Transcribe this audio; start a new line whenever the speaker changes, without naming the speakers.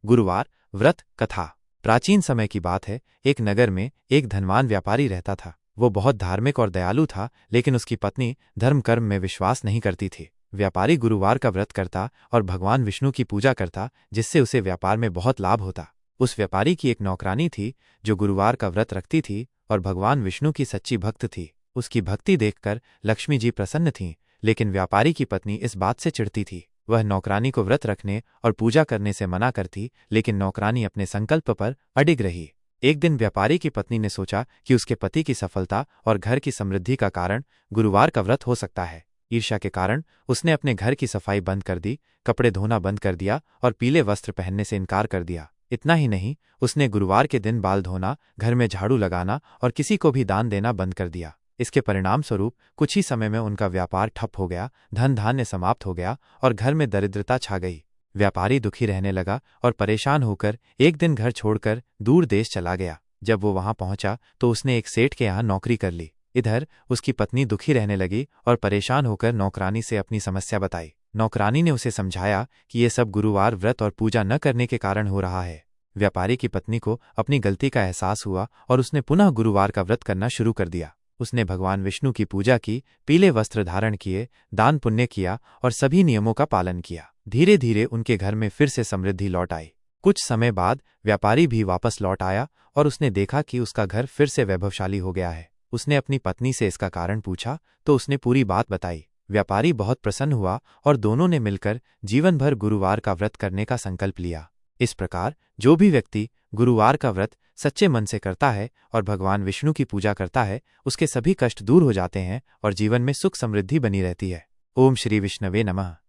गुरुवार व्रत कथा। प्राचीन समय की बात है। एक नगर में एक धनवान व्यापारी रहता था। वो बहुत धार्मिक और दयालु था, लेकिन उसकी पत्नी धर्म कर्म में विश्वास नहीं करती थी। व्यापारी गुरुवार का व्रत करता और भगवान विष्णु की पूजा करता, जिससे उसे व्यापार में बहुत लाभ होता। उस व्यापारी की एक नौकरानी थी जो गुरुवार का व्रत रखती थी और भगवान विष्णु की सच्ची भक्त थी। उसकी भक्ति देखकर लक्ष्मी जी प्रसन्न थीं, लेकिन व्यापारी की पत्नी इस बात से चिढ़ती थी। वह नौकरानी को व्रत रखने और पूजा करने से मना करती, लेकिन नौकरानी अपने संकल्प पर अडिग रही। एक दिन व्यापारी की पत्नी ने सोचा कि उसके पति की सफलता और घर की समृद्धि का कारण गुरुवार का व्रत हो सकता है। ईर्ष्या के कारण उसने अपने घर की सफाई बंद कर दी, कपड़े धोना बंद कर दिया और पीले वस्त्र पहनने से इनकार कर दिया। इतना ही नहीं, उसने गुरुवार के दिन बाल धोना, घर में झाड़ू लगाना और किसी को भी दान देना बंद कर दिया। इसके परिणाम स्वरूप कुछ ही समय में उनका व्यापार ठप हो गया, धन धान्य समाप्त हो गया और घर में दरिद्रता छा गई। व्यापारी दुखी रहने लगा और परेशान होकर एक दिन घर छोड़कर दूर देश चला गया। जब वो वहां पहुंचा तो उसने एक सेठ के यहाँ नौकरी कर ली। इधर उसकी पत्नी दुखी रहने लगी और परेशान होकर नौकरानी से अपनी समस्या बताई। नौकरानी ने उसे समझाया कि ये सब गुरुवार व्रत और पूजा न करने के कारण हो रहा है। व्यापारी की पत्नी को अपनी गलती का एहसास हुआ और उसने पुनः गुरुवार का व्रत करना शुरू कर दिया। उसने भगवान विष्णु की पूजा की, पीले वस्त्र धारण किए, दान पुण्य किया और सभी नियमों का पालन किया। धीरे धीरे उनके घर में फिर से समृद्धि लौट आई। कुछ समय बाद व्यापारी भी वापस लौट आया और उसने देखा कि उसका घर फिर से वैभवशाली हो गया है। उसने अपनी पत्नी से इसका कारण पूछा तो उसने पूरी बात बताई। व्यापारी बहुत प्रसन्न हुआ और दोनों ने मिलकर जीवन भर गुरुवार का व्रत करने का संकल्प लिया। इस प्रकार जो भी व्यक्ति गुरुवार का व्रत सच्चे मन से करता है और भगवान विष्णु की पूजा करता है, उसके सभी कष्ट दूर हो जाते हैं और जीवन में सुख समृद्धि बनी रहती है। ओम श्री विष्णवे नमः।